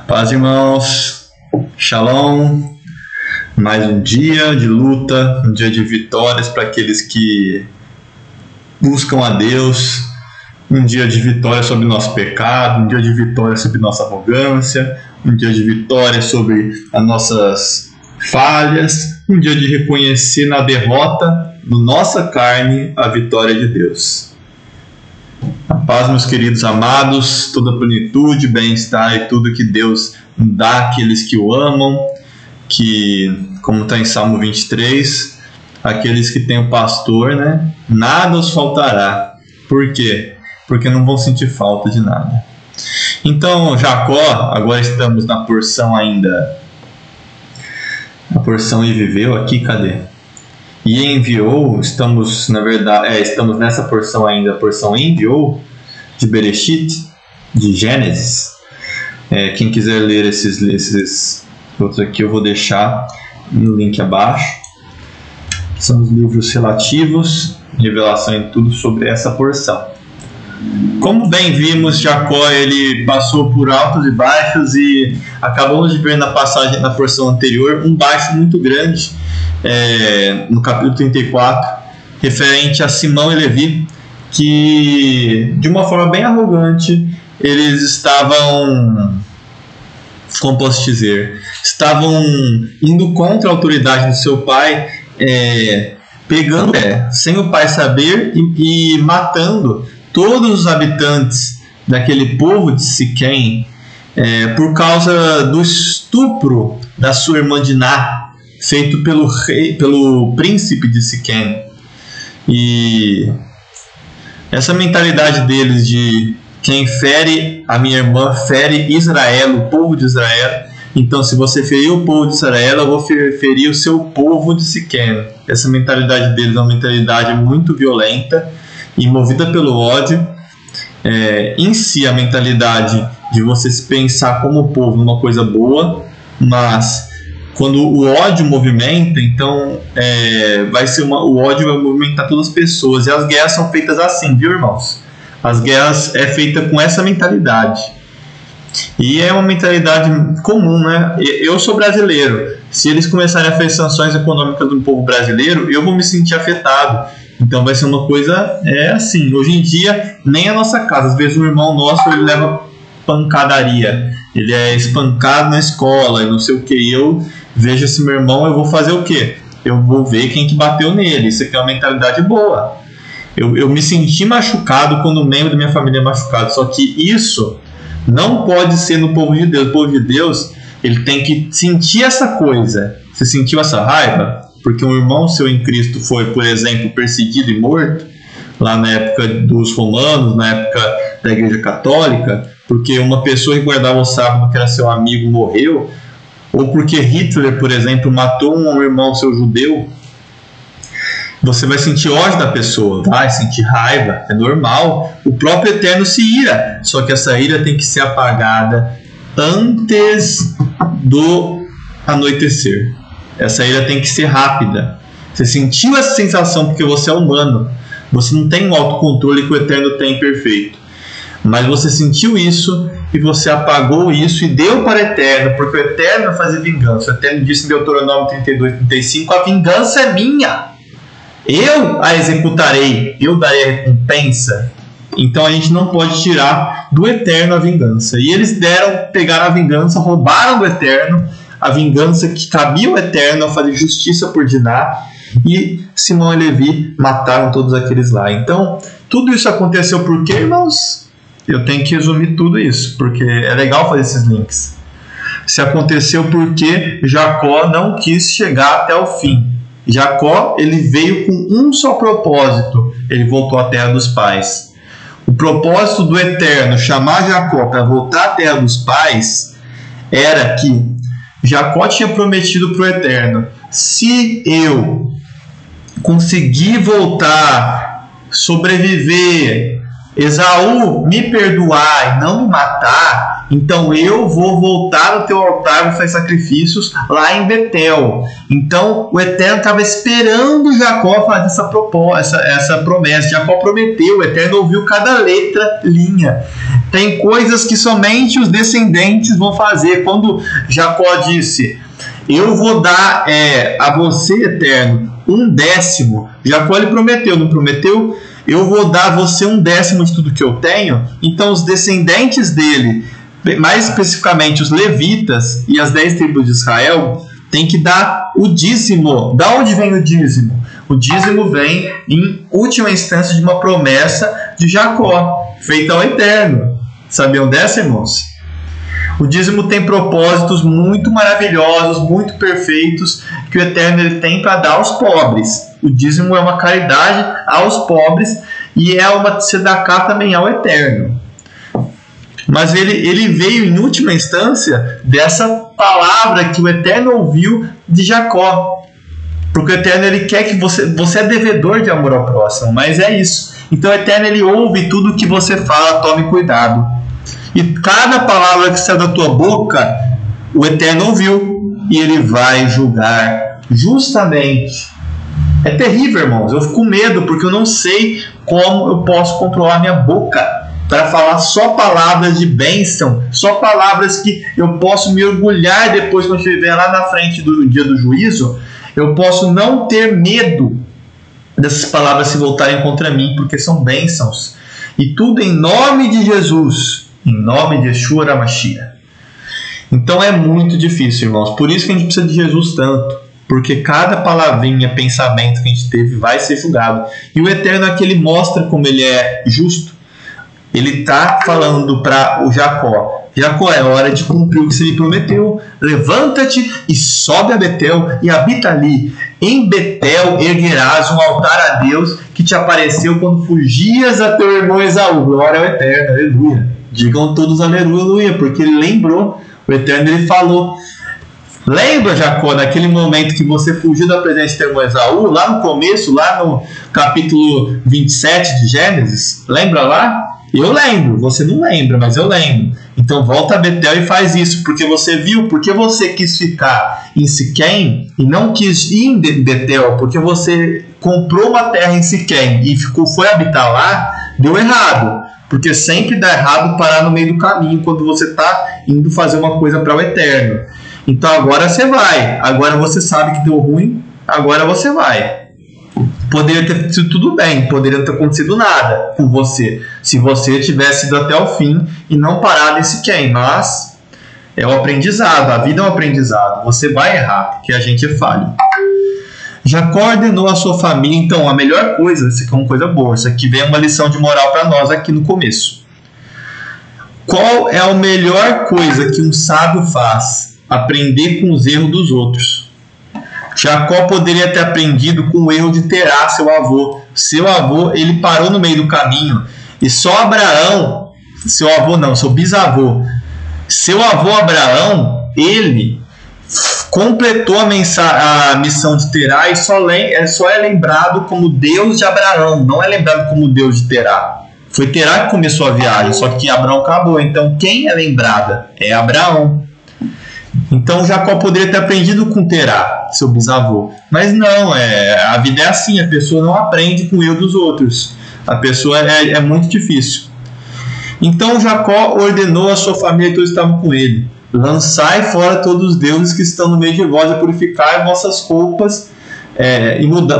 Paz, irmãos, Shalom. Mais um dia de luta, um dia de vitórias para aqueles que buscam a Deus, um dia de vitória sobre nosso pecado, um dia de vitória sobre nossa arrogância, um dia de vitória sobre as nossas falhas, um dia de reconhecer na derrota, na nossa carne, a vitória de Deus. A paz, meus queridos amados, toda a plenitude, bem-estar e tudo que Deus dá àqueles que o amam, que, como está em Salmo 23, aqueles que têm o pastor, né, nada os faltará. Por quê? Porque não vão sentir falta de nada. Então, Jacó, agora estamos na porção ainda, a porção e viveu aqui, cadê? E enviou, estamos nessa porção ainda, a porção enviou, de Bereshit, de Gênesis. Quem quiser ler esses outros aqui, eu vou deixar no link abaixo. São os livros relativos, revelação e tudo sobre essa porção. Como bem vimos, Jacó ele passou por altos e baixos, e acabamos de ver na passagem, na porção anterior, um baixo muito grande, no capítulo 34, referente a Simão e Levi, que de uma forma bem arrogante eles estavam, como posso dizer, estavam indo contra a autoridade do seu pai, pegando sem o pai saber e matando todos os habitantes daquele povo de Siquém, por causa do estupro da sua irmã Diná, feito pelo príncipe de Siquém. E essa mentalidade deles de quem fere a minha irmã fere Israel, o povo de Israel. Então, se você ferir o povo de Israel, eu vou ferir o seu povo de Siquém. Essa mentalidade deles é uma mentalidade muito violenta e movida pelo ódio. Em si, a mentalidade de você se pensar como povo uma coisa boa, mas quando o ódio movimenta, então o ódio vai movimentar todas as pessoas. E as guerras são feitas assim, viu, irmãos? As guerras é feita com essa mentalidade. E é uma mentalidade comum, né? Eu sou brasileiro. Se eles começarem a fazer sanções econômicas do povo brasileiro, eu vou me sentir afetado. Então vai ser uma coisa assim. Hoje em dia, nem a nossa casa. Às vezes um irmão nosso ele leva pancadaria. Ele é espancado na escola e não sei o que. Eu vejo esse meu irmão, eu vou fazer o quê? Eu vou ver quem que bateu nele. Isso aqui é uma mentalidade boa. Eu me senti machucado quando um membro da minha família é machucado. Só que isso não pode ser no povo de Deus. O povo de Deus, ele tem que sentir essa coisa. Você sentiu essa raiva? Porque um irmão seu em Cristo foi, por exemplo, perseguido e morto, lá na época dos romanos, na época da Igreja Católica, porque uma pessoa que guardava o sábado, que era seu amigo, morreu, ou porque Hitler, por exemplo, matou um irmão seu judeu. Você vai sentir ódio da pessoa, vai sentir raiva, é normal. O próprio Eterno se ira, só que essa ira tem que ser apagada antes do anoitecer. Essa ira tem que ser rápida. Você sentiu essa sensação porque você é humano. Você não tem o autocontrole que o Eterno tem perfeito. Mas você sentiu isso e você apagou isso e deu para o Eterno, porque o Eterno vai fazer vingança. O Eterno disse em Deuteronômio 32, 35, a vingança é minha. Eu a executarei, eu darei a recompensa. Então a gente não pode tirar do Eterno a vingança. E eles pegaram a vingança, roubaram do Eterno a vingança que cabia ao Eterno a fazer justiça por Diná. E Simão e Levi mataram todos aqueles lá. Então, tudo isso aconteceu por quê, irmãos? Eu tenho que resumir tudo isso, porque é legal fazer esses links. Se aconteceu porque Jacó não quis chegar até o fim. Jacó, ele veio com um só propósito. Ele voltou à terra dos pais. O propósito do Eterno chamar Jacó para voltar à terra dos pais era que Jacó tinha prometido para o Eterno: se eu conseguir voltar, sobreviver, Esaú me perdoar e não me matar, Então eu vou voltar ao teu altar, vou fazer sacrifícios lá em Betel. Então o Eterno estava esperando Jacó fazer essa promessa. Jacó prometeu, o Eterno ouviu cada linha. Tem coisas que somente os descendentes vão fazer. Quando Jacó disse: eu vou dar a você, Eterno, 1/10. Jacó ele prometeu, não prometeu? Eu vou dar a você 1/10 de tudo que eu tenho. Então os descendentes dele, mais especificamente os levitas e as 10 tribos de Israel, têm que dar o dízimo. Da onde vem o dízimo? O dízimo vem, em última instância, de uma promessa de Jacó, feita ao Eterno. Sabiam dessa, irmãos? O dízimo tem propósitos muito maravilhosos, muito perfeitos, que o Eterno ele tem para dar aos pobres. O dízimo é uma caridade aos pobres e é uma tzedaká também ao Eterno. Mas ele veio em última instância dessa palavra que o Eterno ouviu de Jacó. Porque o Eterno ele quer que você é devedor de amor ao próximo, mas é isso. Então o Eterno ele ouve tudo que você fala, tome cuidado. E cada palavra que sai da tua boca, o Eterno ouviu e ele vai julgar justamente. É terrível, irmãos. Eu fico com medo porque eu não sei como eu posso controlar minha boca para falar só palavras de bênção, só palavras que eu posso me orgulhar depois quando eu estiver lá na frente do dia do juízo. Eu posso não ter medo dessas palavras se voltarem contra mim, porque são bênçãos. E tudo em nome de Jesus, em nome de Yeshua HaMashiach. Então é muito difícil, irmãos. Por isso que a gente precisa de Jesus tanto. Porque cada palavrinha, pensamento que a gente teve vai ser julgado. E o Eterno é que ele mostra como ele é justo. Ele está falando para o Jacó: Jacó, é hora de cumprir o que você me prometeu. Levanta-te e sobe a Betel e habita ali. Em Betel erguerás um altar a Deus que te apareceu quando fugias a teu irmão Esaú. Glória ao Eterno, aleluia. Digam todos aleluia, porque ele lembrou. O Eterno ele falou: lembra, Jacó, naquele momento que você fugiu da presença de teu irmão Esaú, lá no começo, lá no capítulo 27 de Gênesis? Lembra lá? Eu lembro, você não lembra, mas eu lembro. Então volta a Betel e faz isso, porque você viu, porque você quis ficar em Siquém e não quis ir em Betel, porque você comprou uma terra em Siquém e foi habitar lá, deu errado. Porque sempre dá errado parar no meio do caminho quando você está indo fazer uma coisa para o Eterno. Então agora você vai, agora você sabe que deu ruim, agora você vai. Poderia ter sido tudo bem, poderia não ter acontecido nada com você, se você tivesse ido até o fim e não parado em Siquém. Mas é o aprendizado, a vida é um aprendizado. Você vai errar, porque a gente é falho. Jacó ordenou a sua família. Então a melhor coisa, isso aqui é uma coisa boa, isso aqui vem uma lição de moral para nós aqui no começo. Qual é a melhor coisa que um sábio faz? Aprender com os erros dos outros. Jacó poderia ter aprendido com o erro de Terá, seu avô. Seu avô, ele parou no meio do caminho. E só Abraão, seu bisavô, seu avô Abraão, ele completou a missão de Terá e só é lembrado como Deus de Abraão, não é lembrado como Deus de Terá. Foi Terá que começou a viagem, só que Abraão acabou. Então quem é lembrada? É Abraão. Então Jacó poderia ter aprendido com Terá, seu bisavô. Mas não, a vida é assim, a pessoa não aprende com o erro dos outros. A pessoa é muito difícil. Então Jacó ordenou a sua família, todos estavam com ele: lançai fora todos os deuses que estão no meio de vós, e purificai vossas roupas,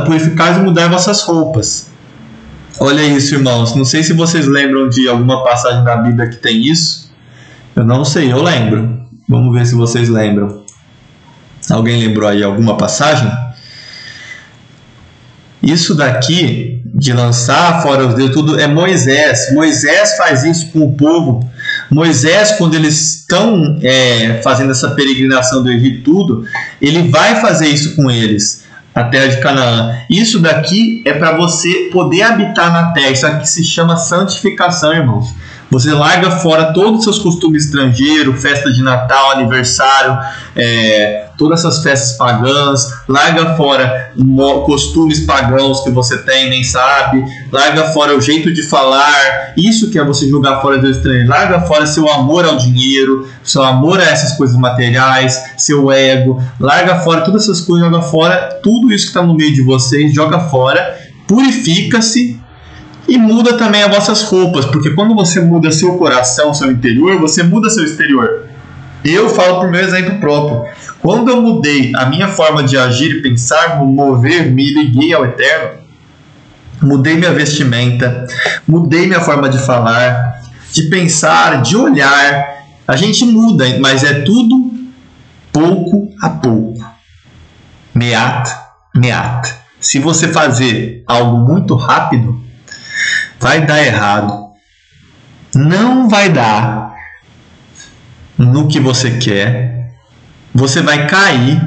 purificai e mudai vossas roupas. Olha isso, irmãos. Não sei se vocês lembram de alguma passagem da Bíblia que tem isso. Eu não sei, eu lembro. Vamos ver se vocês lembram. Alguém lembrou aí alguma passagem? Isso daqui, de lançar fora os deuses, tudo é Moisés. Moisés faz isso com o povo. Moisés, quando eles estão fazendo essa peregrinação do Egito, tudo, ele vai fazer isso com eles, a terra de Canaã. Isso daqui é para você poder habitar na terra. Isso aqui se chama santificação, irmãos. Você larga fora todos os seus costumes estrangeiros, festa de Natal, aniversário, todas essas festas pagãs, larga fora costumes pagãos que você tem, nem sabe, larga fora o jeito de falar, isso que é você jogar fora do estranho, larga fora seu amor ao dinheiro, seu amor a essas coisas materiais, seu ego, larga fora todas essas coisas, joga fora tudo isso que está no meio de vocês, joga fora, purifica-se. E muda também as vossas roupas, porque quando você muda seu coração, seu interior, você muda seu exterior. Eu falo por meu exemplo próprio. Quando eu mudei a minha forma de agir e pensar, mover, me liguei ao Eterno, mudei minha vestimenta, mudei minha forma de falar, de pensar, de olhar. A gente muda, mas é tudo pouco a pouco. Meat, meat. Se você fazer algo muito rápido, vai dar errado, não vai dar no que você quer, você vai cair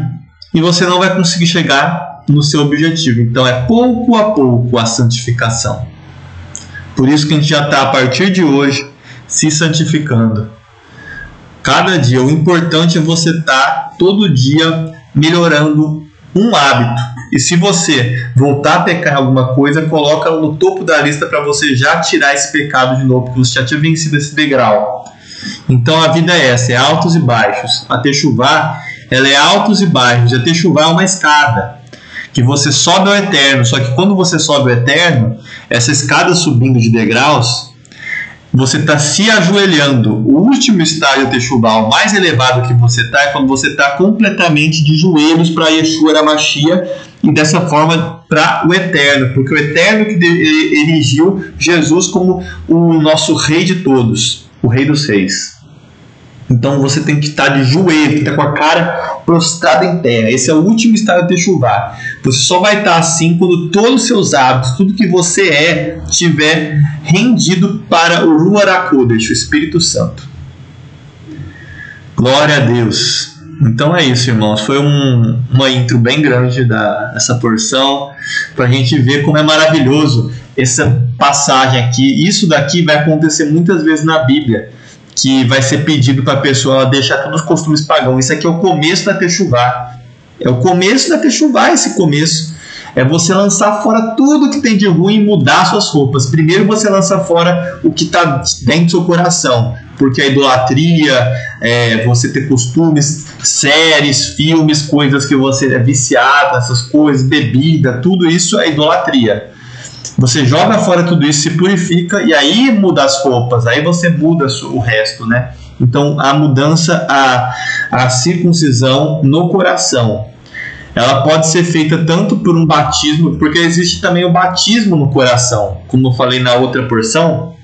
e você não vai conseguir chegar no seu objetivo. Então é pouco a pouco a santificação. Por isso que a gente já está a partir de hoje se santificando. Cada dia, o importante é você estar todo dia melhorando um hábito. E se você voltar a pecar em alguma coisa, coloca no topo da lista para você já tirar esse pecado de novo, porque você já tinha vencido esse degrau. Então a vida é essa, é altos e baixos. A Techuvá, ela é altos e baixos. A Techuvá é uma escada que você sobe ao Eterno. Só que quando você sobe ao Eterno, essa escada subindo de degraus, você está se ajoelhando. O último estágio da Techuvá, o mais elevado que você está, é quando você está completamente de joelhos para Yeshua HaMashiach e dessa forma para o Eterno, porque o Eterno que erigiu Jesus como o nosso Rei de todos, o Rei dos Reis. Então você tem que estar de joelho, tem que estar com a cara prostrada em terra. Esse é o último estágio de Techuvá. Você só vai estar assim quando todos os seus hábitos, tudo que você estiver rendido para o Ruach HaKodesh, o Espírito Santo. Glória a Deus. Então é isso, irmãos. Foi uma intro bem grande dessa porção, para a gente ver como é maravilhoso essa passagem aqui. Isso daqui vai acontecer muitas vezes na Bíblia, que vai ser pedido para a pessoa deixar todos os costumes pagãos. Isso aqui é o começo da Techuvá. É o começo da Techuvá, esse começo. É você lançar fora tudo que tem de ruim e mudar suas roupas. Primeiro você lança fora o que está dentro do seu coração. Porque a idolatria, você ter costumes, séries, filmes, coisas que você é viciado, essas coisas, bebida, tudo isso é idolatria. Você joga fora tudo isso, se purifica e aí muda as roupas, aí você muda o resto, né? Então a mudança, a circuncisão no coração, ela pode ser feita tanto por um batismo, porque existe também o batismo no coração, como eu falei na outra porção,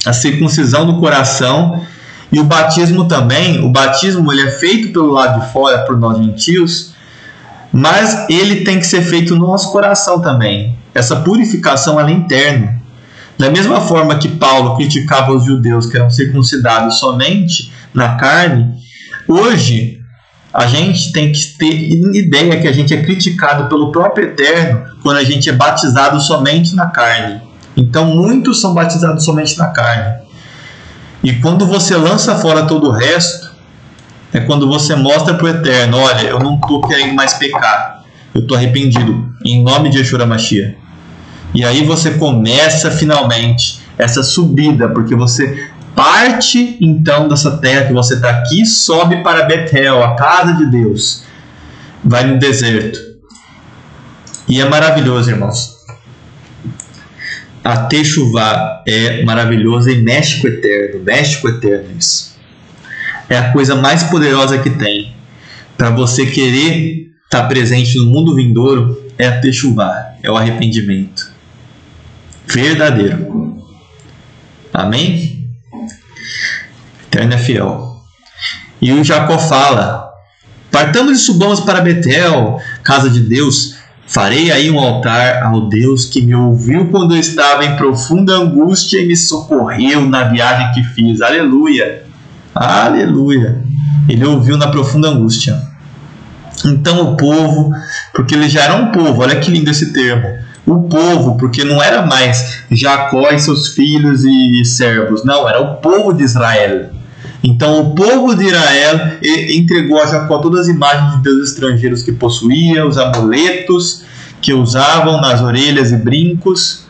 a circuncisão do coração e o batismo também. O batismo ele é feito pelo lado de fora, por nós gentios, mas ele tem que ser feito no nosso coração também. Essa purificação ela é interna. Da mesma forma que Paulo criticava os judeus que eram circuncidados somente na carne, hoje a gente tem que ter ideia que a gente é criticado pelo próprio Eterno quando a gente é batizado somente na carne. Então muitos são batizados somente na carne. E quando você lança fora todo o resto, é quando você mostra para o Eterno: olha, eu não estou querendo mais pecar, eu estou arrependido, em nome de Yeshua HaMashiach. E aí você começa finalmente essa subida, porque você parte então dessa terra que você está aqui, sobe para Betel, a casa de Deus, vai no deserto. E é maravilhoso, irmãos. A Techuvá é maravilhosa e mexe com o Eterno, isso. É a coisa mais poderosa que tem para você querer estar presente no mundo vindouro. É a Techuvá, é o arrependimento verdadeiro. Amém? Eterno é fiel. E o Jacó fala: partamos e subamos para Betel, casa de Deus. Farei aí um altar ao Deus que me ouviu quando eu estava em profunda angústia e me socorreu na viagem que fiz. Aleluia! Aleluia! Ele ouviu na profunda angústia. Então o povo, porque ele já era um povo, olha que lindo esse termo. o povo, porque não era mais Jacó e seus filhos e servos, não, era o povo de Israel. Então o povo de Israel entregou a Jacó todas as imagens de deuses estrangeiros que possuía, os amuletos que usavam nas orelhas e brincos.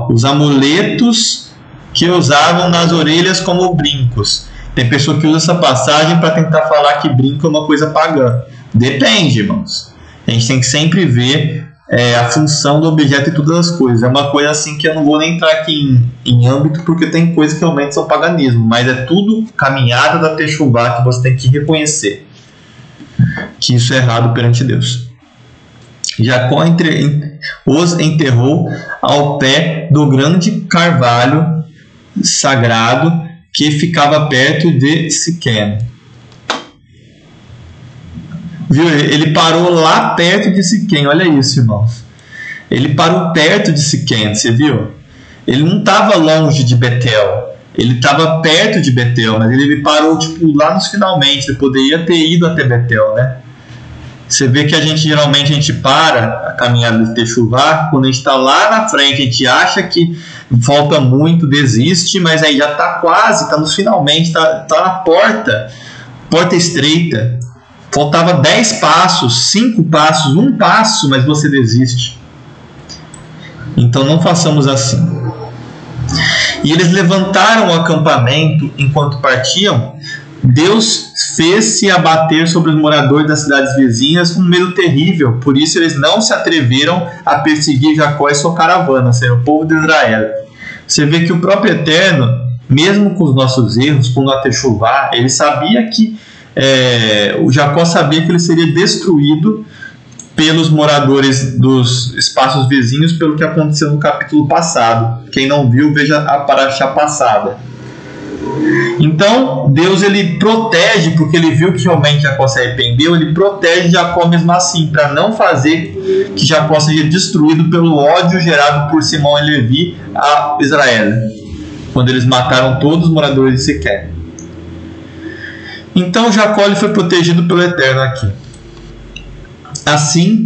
Os amuletos que usavam nas orelhas como brincos. Tem pessoa que usa essa passagem para tentar falar que brinco é uma coisa pagã. Depende, irmãos. A gente tem que sempre ver a função do objeto e todas as coisas. É uma coisa assim que eu não vou nem entrar aqui em âmbito, porque tem coisas que realmente são paganismo, mas é tudo caminhada da Techuvá que você tem que reconhecer que isso é errado perante Deus. Jacó os enterrou ao pé do grande carvalho sagrado que ficava perto de Siquém. Viu? Ele parou lá perto de Siquém. Olha isso, irmãos. Ele parou perto de Siquém, você viu? Ele não estava longe de Betel. Ele estava perto de Betel, mas ele parou lá nos finalmente. Ele poderia ter ido até Betel, né? Você vê que geralmente a gente para a caminhada de Techuvá quando a gente está lá na frente, a gente acha que falta muito, desiste, mas aí já está quase, está nos finalmente, está na porta estreita. Faltava 10 passos, 5 passos, 1 passo, mas você desiste. Então não façamos assim. E eles levantaram o acampamento enquanto partiam. Deus fez-se abater sobre os moradores das cidades vizinhas um medo terrível. Por isso eles não se atreveram a perseguir Jacó e sua caravana, seja, o povo de Israel. Você vê que o próprio Eterno, mesmo com os nossos erros, com a Techuvá, ele sabia que o Jacó sabia que ele seria destruído pelos moradores dos espaços vizinhos, pelo que aconteceu no capítulo passado. Quem não viu, veja a paraxá passada. Então Deus ele protege, porque ele viu que realmente Jacó se arrependeu, ele protege Jacó mesmo assim, para não fazer que Jacó seja destruído pelo ódio gerado por Simão e Levi a Israel, quando eles mataram todos os moradores de Siquém. Então Jacó ele foi protegido pelo Eterno aqui. Assim,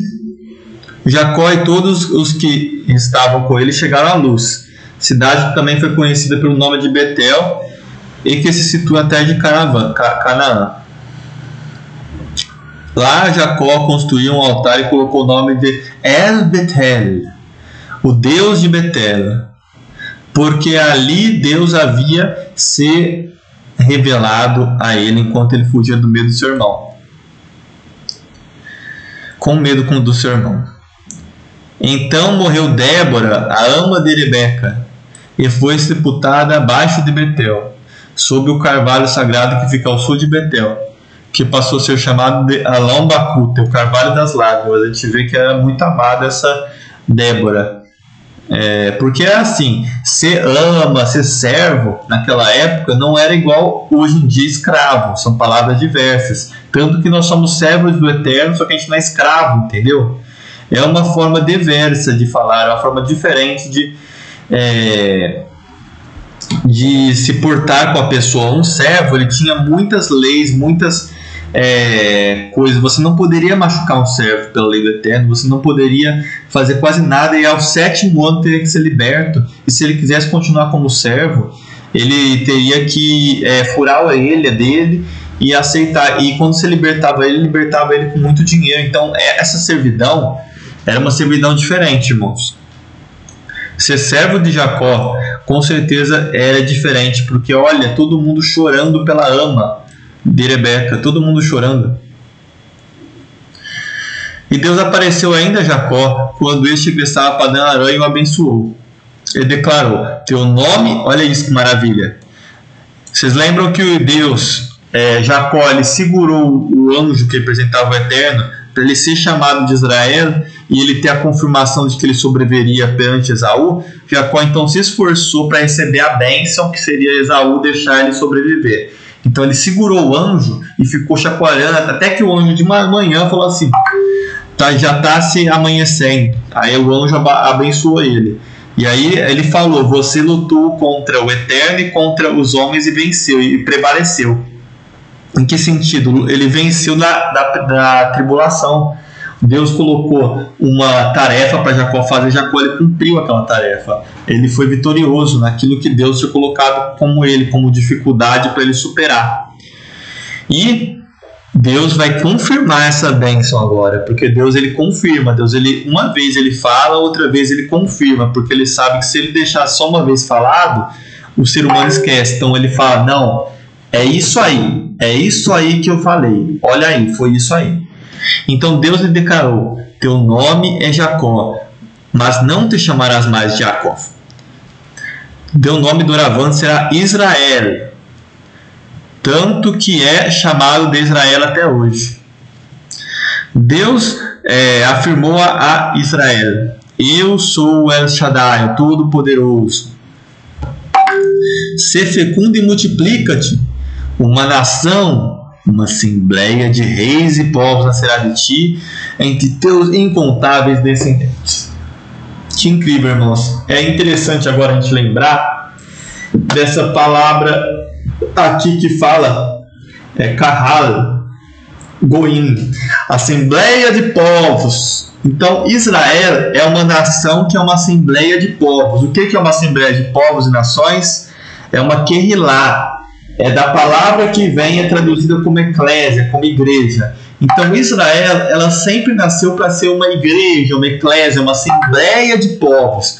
Jacó e todos os que estavam com ele chegaram à luz, cidade que também foi conhecida pelo nome de Betel, e que se situa até de Canaã. Lá Jacó construiu um altar e colocou o nome de El Betel, o Deus de Betel, porque ali Deus havia se revelado a ele enquanto ele fugia do medo do seu irmão. Com medo do seu irmão. Então morreu Débora, a ama de Rebeca, e foi sepultada abaixo de Betel, sob o carvalho sagrado que fica ao sul de Betel, que passou a ser chamado de Alon Bacuta, o carvalho das lágrimas. A gente vê que era muito amada essa Débora. Porque é assim, ser ama, ser servo, naquela época não era igual hoje em dia escravo, são palavras diversas. Tanto que nós somos servos do Eterno, só que a gente não é escravo, entendeu? É uma forma diversa de falar, é uma forma diferente de se portar com a pessoa. Um servo, ele tinha muitas leis, muitas coisas. Você não poderia machucar um servo pela lei do Eterno, você não poderia fazer quase nada, e ao 7º ano teria que ser liberto. E se ele quisesse continuar como servo, ele teria que furar a orelha dele e aceitar. E quando você libertava ele com muito dinheiro. Então essa servidão era uma servidão diferente, irmãos. Ser servo de Jacó com certeza era diferente, porque olha, todo mundo chorando pela ama de Rebeca, todo mundo chorando. E Deus apareceu ainda a Jacó quando este estava para Padã Arã e o abençoou. Ele declarou: teu nome, olha isso que maravilha. Vocês lembram que o Deus, Jacó, ele segurou o anjo que representava o Eterno para ele ser chamado de Israel e ele ter a confirmação de que ele sobreviveria perante Esaú? Jacó então se esforçou para receber a bênção que seria Esaú deixar ele sobreviver. Então ele segurou o anjo e ficou chacoalhando até que o anjo de manhã falou assim: já está se amanhecendo. Aí o anjo abençoou ele. E aí ele falou: você lutou contra o Eterno e contra os homens e venceu, e prevaleceu. Em que sentido? Ele venceu da tribulação. Deus colocou uma tarefa para Jacó fazer, Jacó ele cumpriu aquela tarefa. Ele foi vitorioso naquilo que Deus tinha colocado como dificuldade para ele superar. E Deus vai confirmar essa bênção agora, porque Deus ele confirma. Deus ele uma vez ele fala, outra vez ele confirma, porque ele sabe que se ele deixar só uma vez falado, o ser humano esquece. Então ele fala: não, é isso aí que eu falei. Olha aí, foi isso aí. Então Deus lhe declarou: teu nome é Jacó, mas não te chamarás mais de Jacó. Teu nome doravante será Israel, tanto que é chamado de Israel até hoje. Deus afirmou a Israel: eu sou o El Shaddai, o Todo-Poderoso. Sê fecundo e multiplica-te. Uma nação, uma assembleia de reis e povos nascerá de ti, entre teus incontáveis descendentes. Que incrível, irmãos. É interessante agora a gente lembrar dessa palavra aqui que fala Kahal Goim, assembleia de povos. Então Israel é uma nação que é uma assembleia de povos. O que é uma assembleia de povos e nações? É uma Kehilá. É da palavra que vem traduzida como eclésia, como igreja. Então Israel, ela sempre nasceu para ser uma igreja, uma eclésia, uma assembleia de povos.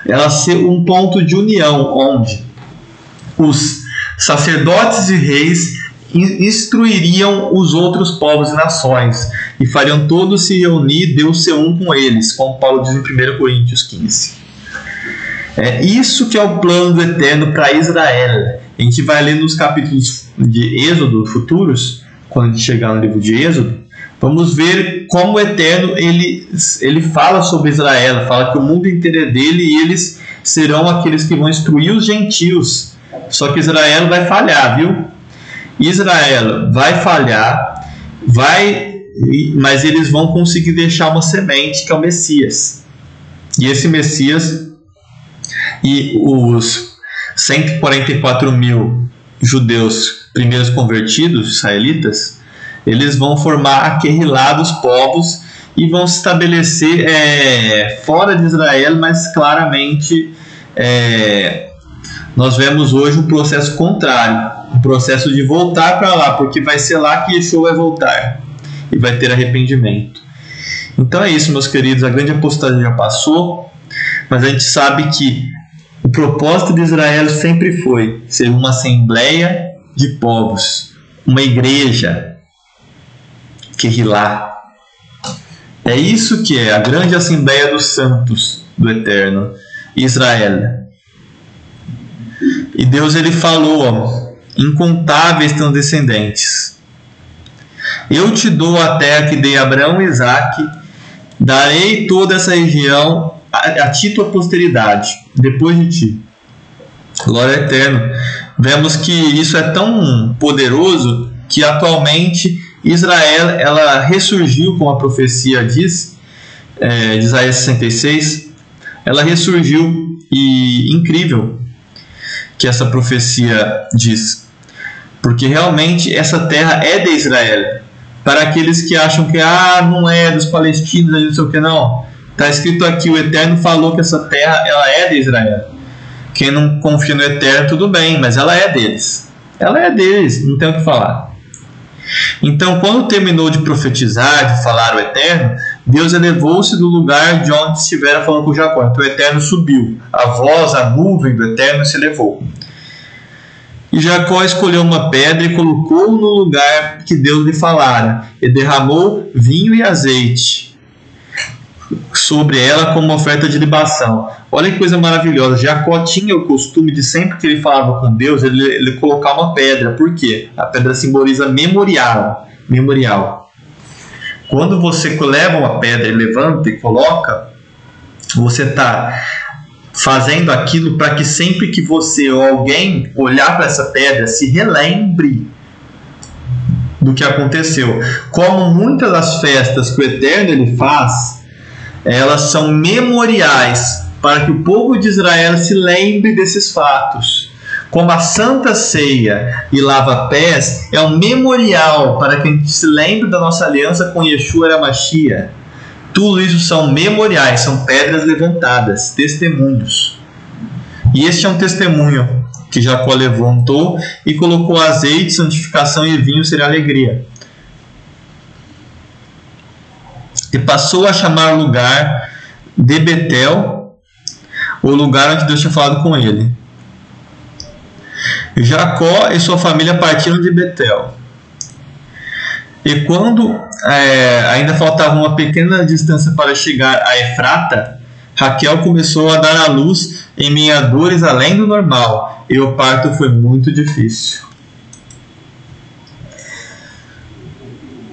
Ela ser um ponto de união, onde os sacerdotes e reis instruiriam os outros povos e nações, e fariam todos se reunir, Deus ser um com eles, como Paulo diz em 1 Coríntios 15. É isso que é o plano do Eterno para Israel. A gente vai ler nos capítulos de Êxodo futuros, quando a gente chegar no livro de Êxodo, vamos ver como o Eterno ele fala sobre Israel, fala que o mundo inteiro é dele e eles serão aqueles que vão instruir os gentios. Só que Israel vai falhar, viu? Israel vai falhar, mas eles vão conseguir deixar uma semente, que é o Messias. E esse Messias e os 144 mil judeus primeiros convertidos, israelitas, eles vão formar a Kehilá dos povos e vão se estabelecer fora de Israel, mas claramente nós vemos hoje um processo contrário, um processo de voltar para lá, porque vai ser lá que Yeshua vai voltar e vai ter arrependimento. Então é isso, meus queridos, a grande apostasia já passou, mas a gente sabe que o propósito de Israel sempre foi ser uma assembleia de povos, uma igreja, Kehilá. É isso que é a grande assembleia dos santos do Eterno, Israel. E Deus ele falou: incontáveis teus descendentes. Eu te dou a terra que dei a Abraão e Isaque, darei toda essa região a ti tua posteridade, depois de ti. Glória ao Eterno. Vemos que isso é tão poderoso que atualmente Israel ela ressurgiu, como a profecia diz, de Isaías 66. Ela ressurgiu, e incrível que essa profecia diz, porque realmente essa terra é de Israel. Para aqueles que acham que não é dos palestinos, não sei o que, não. Está escrito aqui: o Eterno falou que essa terra ela é de Israel. Quem não confia no Eterno, tudo bem, mas ela é deles. Ela é deles, não tem o que falar. Então, quando terminou de profetizar, de falar o Eterno, Deus elevou-se do lugar de onde estivera falando com Jacó. Então o Eterno subiu, a voz, a nuvem do Eterno se elevou. E Jacó escolheu uma pedra e colocou no lugar que Deus lhe falara, e derramou vinho e azeite sobre ela como oferta de libação. Olha que coisa maravilhosa. Jacó tinha o costume de, sempre que ele falava com Deus, ele colocar uma pedra. Por quê? A pedra simboliza memorial. Quando você leva uma pedra e levanta e coloca, você está fazendo aquilo para que sempre que você ou alguém olhar para essa pedra, se relembre do que aconteceu. Como muitas das festas que o Eterno ele faz, elas são memoriais para que o povo de Israel se lembre desses fatos. Como a Santa Ceia e lava-pés é um memorial para que a gente se lembre da nossa aliança com Yeshua HaMashiach. Tudo isso são memoriais, são pedras levantadas, testemunhos. E este é um testemunho que Jacó levantou e colocou azeite, santificação e vinho seria alegria. E passou a chamar o lugar de Betel, o lugar onde Deus tinha falado com ele. Jacó e sua família partiram de Betel. E quando ainda faltava uma pequena distância para chegar a Efrata, Raquel começou a dar à luz em meio a dores além do normal, e o parto foi muito difícil.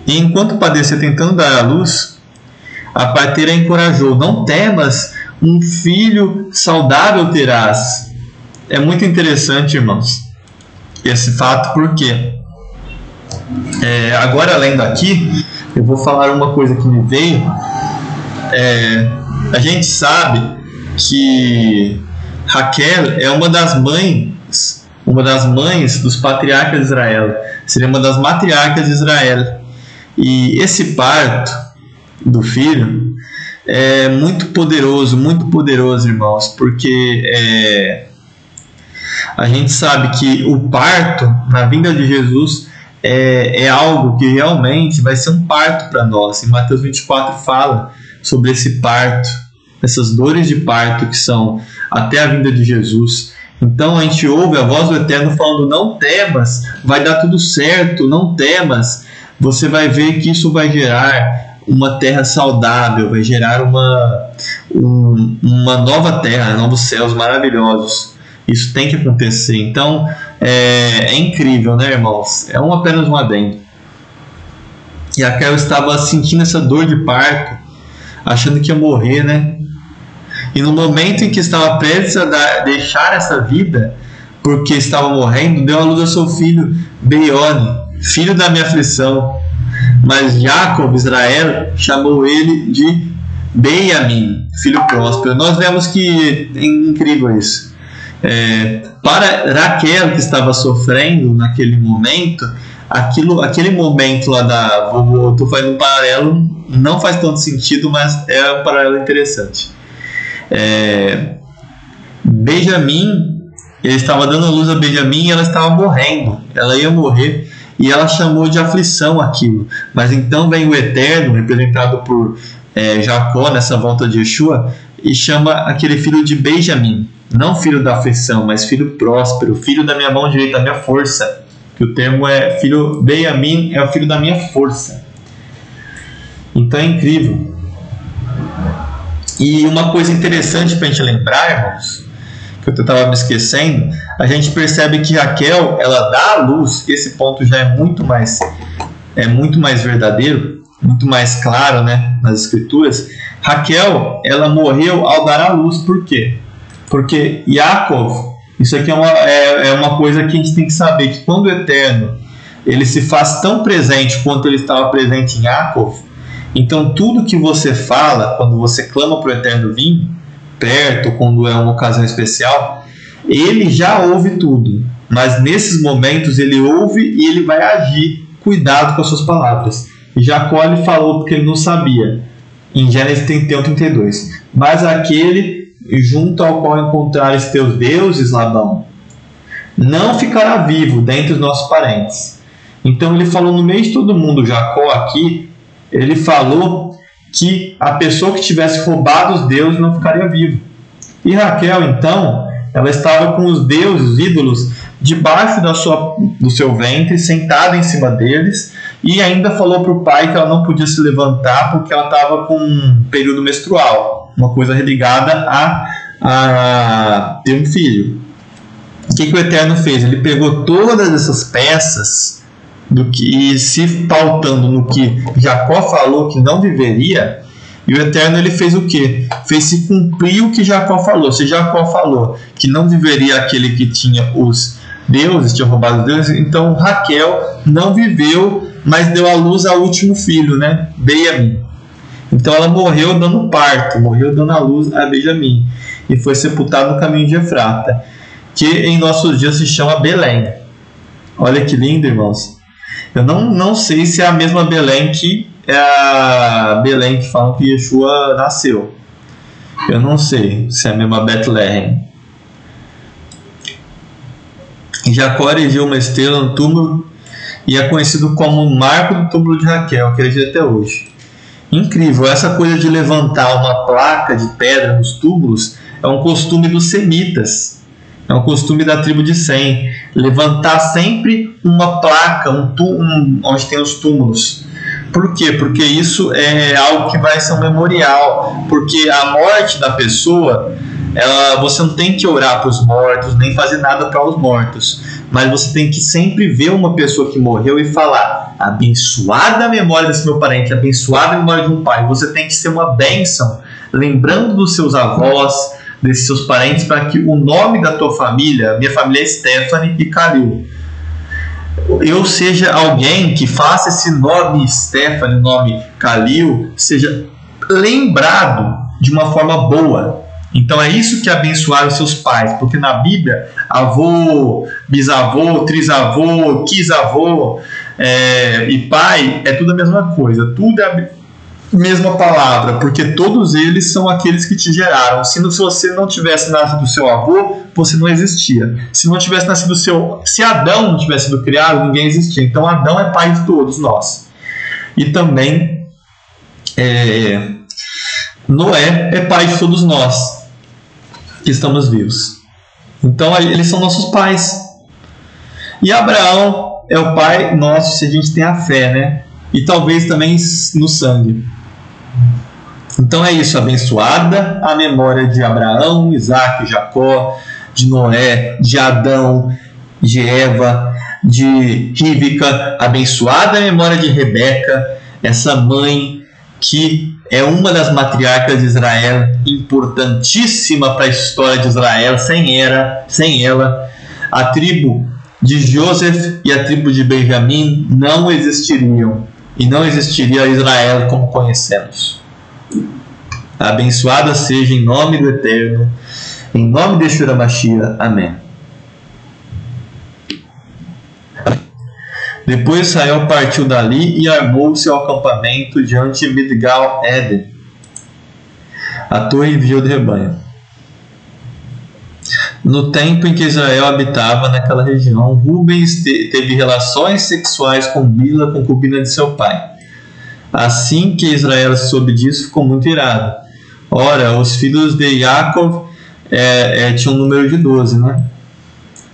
E enquanto padecia tentando dar à luz, a parteira encorajou: não temas, um filho saudável terás. É muito interessante, irmãos, esse fato, porque agora, lendo aqui, eu vou falar uma coisa que me veio. A gente sabe que Raquel é uma das mães dos patriarcas de Israel, seria uma das matriarcas de Israel. E esse parto do filho é muito poderoso, irmãos, porque a gente sabe que o parto na vinda de Jesus é algo que realmente vai ser um parto para nós. Em Mateus 24 fala sobre esse parto, essas dores de parto que são até a vinda de Jesus. Então a gente ouve a voz do Eterno falando: não temas, vai dar tudo certo, não temas. Você vai ver que isso vai gerar uma terra saudável, vai gerar uma nova terra, novos céus maravilhosos. Isso tem que acontecer. Então é incrível, né, irmãos? É apenas um adendo. E Raquel estava sentindo essa dor de parto, achando que ia morrer, né? E no momento em que estava prestes a deixar essa vida, porque estava morrendo, deu à luz ao seu filho Beione, filho da minha aflição. Mas Jacob, Israel, chamou ele de Benjamim, filho próspero. Nós vemos que é incrível isso. Para Raquel, que estava sofrendo naquele momento, aquele momento lá estou fazendo um paralelo, não faz tanto sentido, mas é um paralelo interessante. Benjamim, ele estava dando a luz a Benjamim e ela estava morrendo, ela ia morrer, e ela chamou de aflição aquilo. Mas então vem o Eterno, representado por Jacó nessa volta de Yeshua, e chama aquele filho de Benjamim, não filho da aflição, mas filho próspero, filho da minha mão direita, da minha força. Que o termo filho, Benjamim é o filho da minha força. Então é incrível. E uma coisa interessante para a gente lembrar, irmãos, que eu estava me esquecendo, a gente percebe que Raquel, ela dá à luz, esse ponto já é muito mais verdadeiro, muito mais claro, né, nas escrituras. Raquel, ela morreu ao dar à luz. Por quê? Porque Yaakov, isso aqui é uma coisa que a gente tem que saber, que quando o Eterno ele se faz tão presente quanto ele estava presente em Yaakov, então tudo que você fala, quando você clama para o Eterno vir perto, quando é uma ocasião especial, ele já ouve tudo, mas nesses momentos ele ouve e ele vai agir. Cuidado com as suas palavras. E Jacó lhe falou porque ele não sabia, em Gênesis 31, 32: mas aquele junto ao qual encontrares teus deuses, Labão, não ficará vivo dentre os nossos parentes. Então ele falou no meio de todo mundo. Jacó aqui, ele falou que a pessoa que tivesse roubado os deuses não ficaria vivo. E Raquel, então, ela estava com os deuses, os ídolos, debaixo do seu ventre, sentada em cima deles, e ainda falou para o pai que ela não podia se levantar porque ela estava com um período menstrual, uma coisa ligada a ter um filho. O que o Eterno fez? Ele pegou todas essas peças e se pautando no que Jacó falou que não viveria, e o Eterno ele fez o quê? Fez se cumprir o que Jacó falou. Se Jacó falou que não viveria aquele que tinha os deuses, tinha roubado os deuses, então Raquel não viveu, mas deu à luz ao último filho, né? Benjamim. Então ela morreu dando parto, morreu dando à luz a Benjamim, e foi sepultada no caminho de Efrata, que em nossos dias se chama Belém. Olha que lindo, irmãos. Eu não sei se é a mesma Belém que é a Belém que falam que Yeshua nasceu. Eu não sei se é mesmo a Betlehem. Jacó erigiu uma estrela no túmulo e é conhecido como o marco do túmulo de Raquel, que existe até hoje. Incrível, essa coisa de levantar uma placa de pedra nos túmulos é um costume dos semitas, é um costume da tribo de Sem, levantar sempre uma placa, onde tem os túmulos. Por quê? Porque isso é algo que vai ser um memorial, porque a morte da pessoa, você não tem que orar para os mortos, nem fazer nada para os mortos, mas você tem que sempre ver uma pessoa que morreu e falar: abençoada a memória desse meu parente, abençoada a memória de um pai. Você tem que ser uma bênção, lembrando dos seus avós, desses seus parentes, para que o nome da tua família, minha família é Stephanie e Kalil, eu seja alguém que faça esse nome Stephanie, nome Kalil, seja lembrado de uma forma boa. Então é isso que é abençoar os seus pais, porque na Bíblia, avô, bisavô, trisavô, quisavô e pai é tudo a mesma coisa, tudo é a mesma palavra, porque todos eles são aqueles que te geraram. Se você não tivesse nascido do seu avô, você não existia. Se não tivesse nascido se Adão não tivesse sido criado, ninguém existia. Então Adão é pai de todos nós. E também Noé é pai de todos nós que estamos vivos. Então eles são nossos pais. E Abraão é o pai nosso se a gente tem a fé, né? E talvez também no sangue. Então é isso, abençoada a memória de Abraão, Isaac, Jacó, de Noé, de Adão, de Eva, de Rívica, abençoada a memória de Rebeca, essa mãe que é uma das matriarcas de Israel, importantíssima para a história de Israel. Sem ela, a tribo de José e a tribo de Benjamim não existiriam, e não existiria Israel como conhecemos. Abençoada seja em nome do Eterno, em nome de Yeshua Mashiach. Amém. Depois Israel partiu dali e armou seu acampamento diante de Midgal-Eden, a torre e vigia de rebanho. No tempo em que Israel habitava naquela região, Rubens teve relações sexuais com Bila, concubina de seu pai. Assim que Israel soube disso, ficou muito irado. Ora, os filhos de Yaakov tinham um número de 12, né?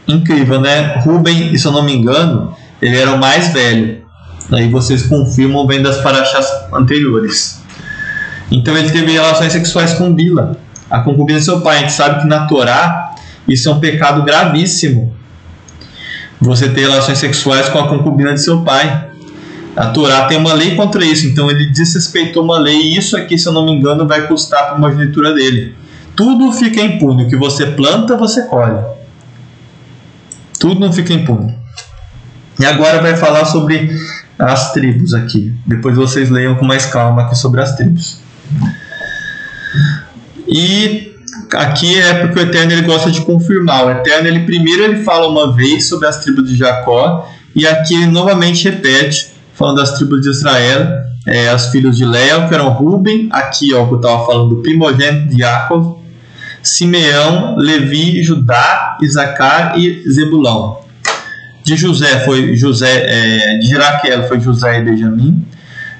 Incrível, né? Ruben, se eu não me engano, ele era o mais velho. Aí vocês confirmam vendo das parashás anteriores. Então ele teve relações sexuais com Bila, a concubina de seu pai. A gente sabe que na Torá isso é um pecado gravíssimo, você ter relações sexuais com a concubina de seu pai. A Torá tem uma lei contra isso, então ele desrespeitou uma lei, e isso aqui, se eu não me engano, vai custar para a primogenitura dele. Tudo fica impune, o que você planta, você colhe. Tudo não fica impune. E agora vai falar sobre as tribos aqui. Depois vocês leiam com mais calma aqui sobre as tribos. E aqui é porque o Eterno ele gosta de confirmar. O Eterno ele fala uma vez sobre as tribos de Jacó, e aqui ele novamente repete, falando das tribos de Israel, as filhas de Léo, que eram Ruben, aqui ó, que eu estava falando do primogênito de Yaakov, Simeão, Levi, Judá, Isacar e Zebulão. De José foi de Raquel foi José e Benjamim.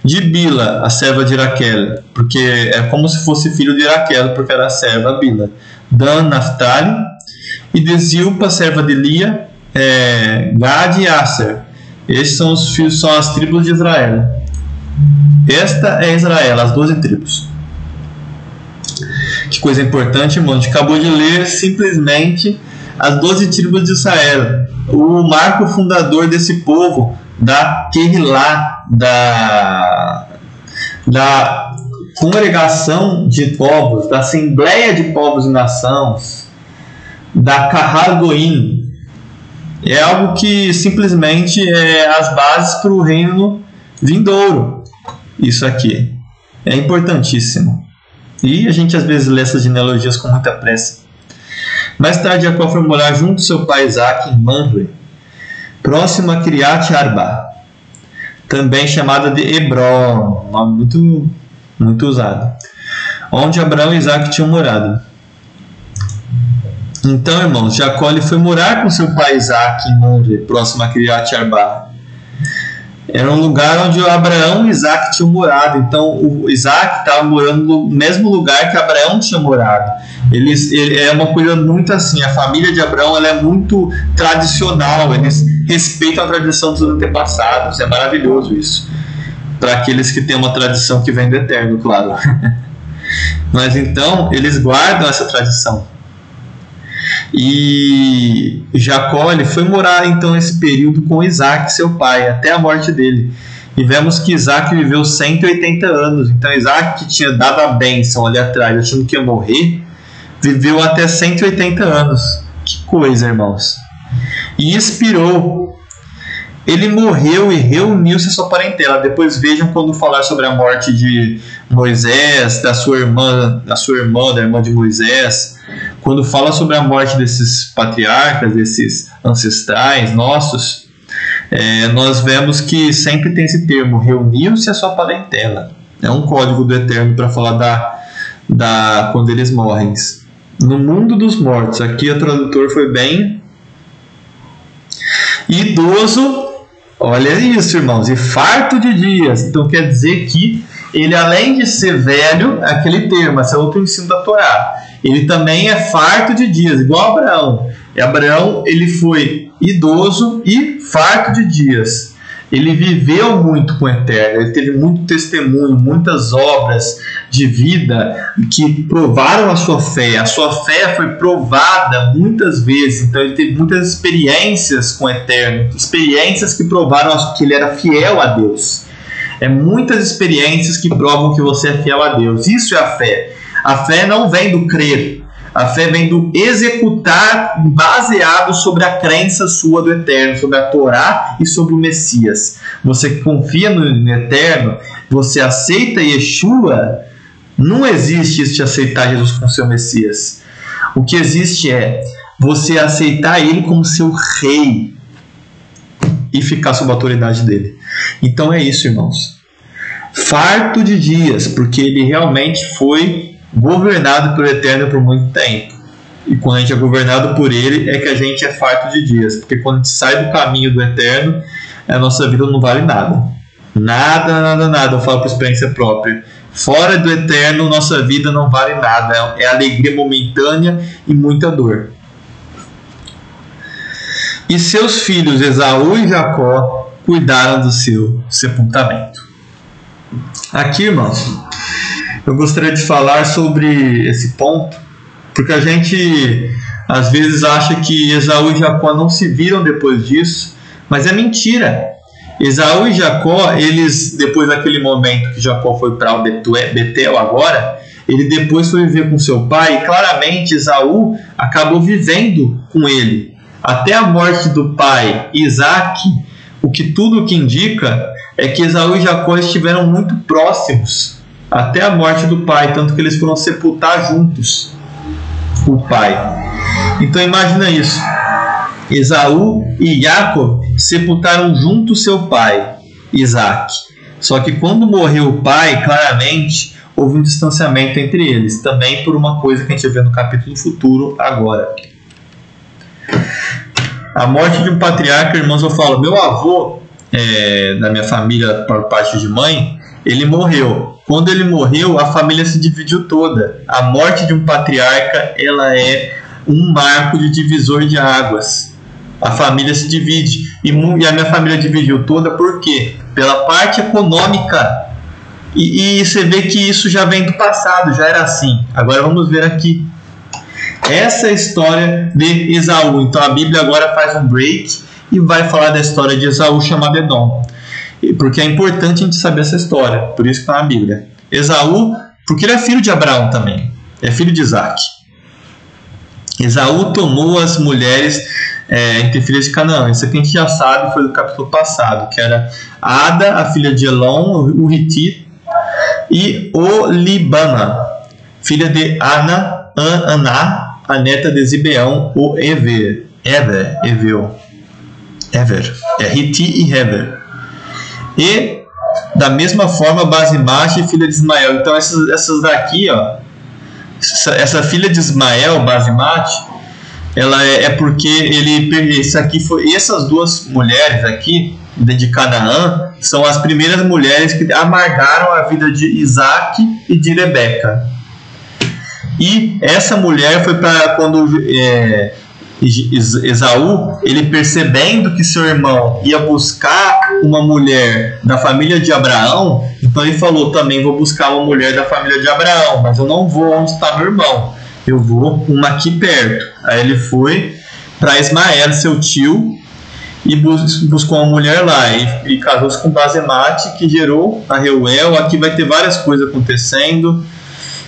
De Bila, a serva de Raquel, porque é como se fosse filho de Raquel, porque era a serva Bila. Dan, Naftali. E de Zilpa, serva de Lia, Gad e Aser. Esses são os filhos, são as tribos de Israel. Esta é Israel, as 12 tribos. Que coisa importante, irmão. A gente acabou de ler simplesmente as 12 tribos de Israel. O marco fundador desse povo, da Kehilá, da congregação de povos, da Assembleia de Povos e Nações, da Kahal Goim. É algo que simplesmente é as bases para o reino vindouro. Isso aqui é importantíssimo. E a gente às vezes lê essas genealogias com muita pressa. Mais tarde, Jacó foi morar junto ao seu pai Isaac em Mamre, próximo a Criat Arba. também chamada de Hebron, nome muito usado, onde Abraão e Isaac tinham morado. Então, irmãos, Jacó ele foi morar com seu pai Isaac em Mamre, próximo a Kiriat Arba. Era um lugar onde Abraão e Isaac tinham morado. Então, o Isaac estava morando no mesmo lugar que Abraão tinha morado. Ele é uma coisa muito assim. A família de Abraão ela é muito tradicional. Eles respeitam a tradição dos antepassados. É maravilhoso isso. Para aqueles que têm uma tradição que vem do eterno, claro. Mas então, eles guardam essa tradição. E Jacó ele foi morar então esse período com Isaac, seu pai, até a morte dele. E vemos que Isaac viveu 180 anos. Então Isaac, que tinha dado a bênção ali atrás, achando que ia morrer, viveu até 180 anos. Que coisa, irmãos. E expirou. Ele morreu e reuniu-se a sua parentela. Depois vejam quando falar sobre a morte de Moisés, da irmã de Moisés. Quando fala sobre a morte desses patriarcas, desses ancestrais nossos, nós vemos que sempre tem esse termo, reuniu-se a sua parentela. É um código do Eterno para falar quando eles morrem. No mundo dos mortos, aqui o tradutor foi bem idoso. Olha isso, irmãos, e farto de dias. Então quer dizer que ele, além de ser velho, aquele termo, esse é outro ensino da Torá, ele também é farto de dias, igual Abraão. E Abraão, ele foi idoso e farto de dias. Ele viveu muito com o Eterno, ele teve muito testemunho, muitas obras de vida que provaram a sua fé. A sua fé foi provada muitas vezes, então ele teve muitas experiências com o Eterno, experiências que provaram que ele era fiel a Deus. Muitas experiências que provam que você é fiel a Deus. Isso é a fé. A fé não vem do crer. A fé vem do executar baseado sobre a crença sua do Eterno, sobre a Torá e sobre o Messias. Você confia no Eterno, você aceita Yeshua. Não existe isso de aceitar Jesus como seu Messias. O que existe é você aceitar Ele como seu rei e ficar sob a autoridade dele. Então é isso, irmãos. Farto de dias, porque ele realmente foi governado pelo Eterno por muito tempo. E quando a gente é governado por ele, é que a gente é farto de dias. Porque quando a gente sai do caminho do Eterno, a nossa vida não vale nada. Nada. Eu falo por experiência própria. Fora do Eterno, nossa vida não vale nada. É alegria momentânea e muita dor. E seus filhos Esaú e Jacó cuidaram do seu sepultamento. Aqui, irmãos, eu gostaria de falar sobre esse ponto, porque a gente às vezes acha que Esaú e Jacó não se viram depois disso, mas é mentira. Esaú e Jacó, eles, depois daquele momento que Jacó foi para Betel agora, ele depois foi viver com seu pai, e claramente Esaú acabou vivendo com ele. Até a morte do pai Isaac, tudo que indica é que Esaú e Jacó estiveram muito próximos até a morte do pai, tanto que eles foram sepultar juntos o pai. Então imagina isso, Esaú e Jacó sepultaram junto seu pai Isaac. Só que quando morreu o pai, claramente houve um distanciamento entre eles, também por uma coisa que a gente vai ver no capítulo futuro agora. A morte de um patriarca, irmãos, eu falo, meu avô, da minha família, por parte de mãe, ele morreu. Quando ele morreu, a família se dividiu toda. A morte de um patriarca, ela é um marco de divisor de águas. A família se divide. E a minha família dividiu toda, por quê? Pela parte econômica. E você vê que isso já vem do passado, já era assim. Agora vamos ver aqui. Essa é a história de Esaú. Então a Bíblia agora faz um break e vai falar da história de Esaú chamado Edom. Porque é importante a gente saber essa história, por isso que está na Bíblia. Esaú, porque ele é filho de Abraão também, é filho de Isaac. Esaú tomou as mulheres entre filhas de Canaã. Isso aqui a gente já sabe, foi do capítulo passado, que era Ada, a filha de Elon, o Hiti, e Olibama, filha de Aná, a neta de Zibeão, o Ever, é Hiti e Hever. E da mesma forma Basemate, filha de Ismael. Então essas daqui, ó, essa filha de Ismael, Basemate, ela é porque essas duas mulheres aqui de Canaã são as primeiras mulheres que amargaram a vida de Isaac e de Rebeca. E essa mulher foi para quando Esaú, ele percebendo que seu irmão ia buscar uma mulher da família de Abraão, então ele falou também: vou buscar uma mulher da família de Abraão, mas eu não vou onde está meu irmão, eu vou uma aqui perto. Aí ele foi para Ismael, seu tio, e buscou uma mulher lá e casou-se com Basemate, que gerou a Reuel. Aqui vai ter várias coisas acontecendo,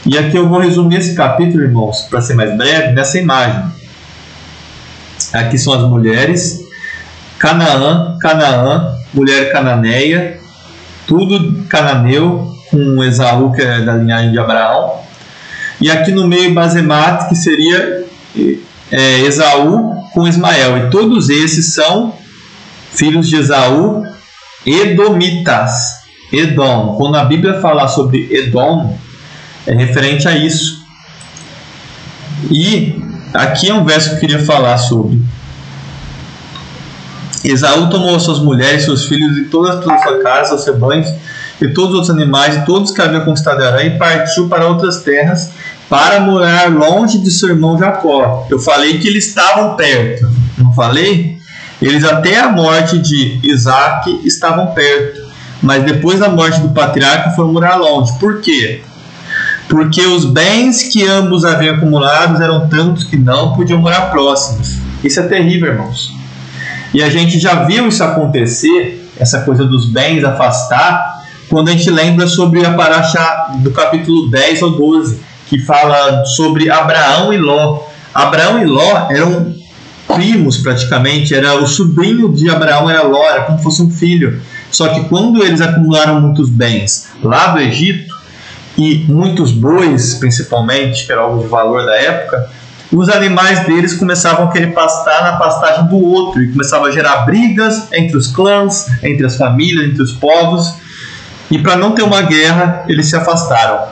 e aqui eu vou resumir esse capítulo, irmãos, para ser mais breve, nessa imagem. Aqui são as mulheres, Canaã, mulher cananeia, tudo cananeu, com Esaú, que é da linhagem de Abraão. E aqui no meio Basemate, que seria Esaú com Ismael. E todos esses são filhos de Esaú, edomitas. Edom. Quando a Bíblia fala sobre Edom, é referente a isso. E aqui é um verso que eu queria falar sobre. Esaú tomou suas mulheres, seus filhos e toda a sua casa, seus rebanhos e todos os outros animais e todos que havia conquistado Arã, e partiu para outras terras para morar longe de seu irmão Jacó. Eu falei que eles estavam perto, não falei? Eles até a morte de Isaac estavam perto, mas depois da morte do patriarca foram morar longe. Por quê? Porque os bens que ambos haviam acumulados eram tantos que não podiam morar próximos. Isso é terrível, irmãos. E a gente já viu isso acontecer, essa coisa dos bens afastar, quando a gente lembra sobre a paraxá do capítulo 10 ou 12, que fala sobre Abraão e Ló. Abraão e Ló eram primos praticamente, era o sobrinho de Abraão, era Ló, era como se fosse um filho. Só que quando eles acumularam muitos bens lá do Egito, e muitos bois principalmente, que era algo de valor da época, os animais deles começavam a querer pastar na pastagem do outro, e começava a gerar brigas entre os clãs, entre as famílias, entre os povos, e para não ter uma guerra, eles se afastaram.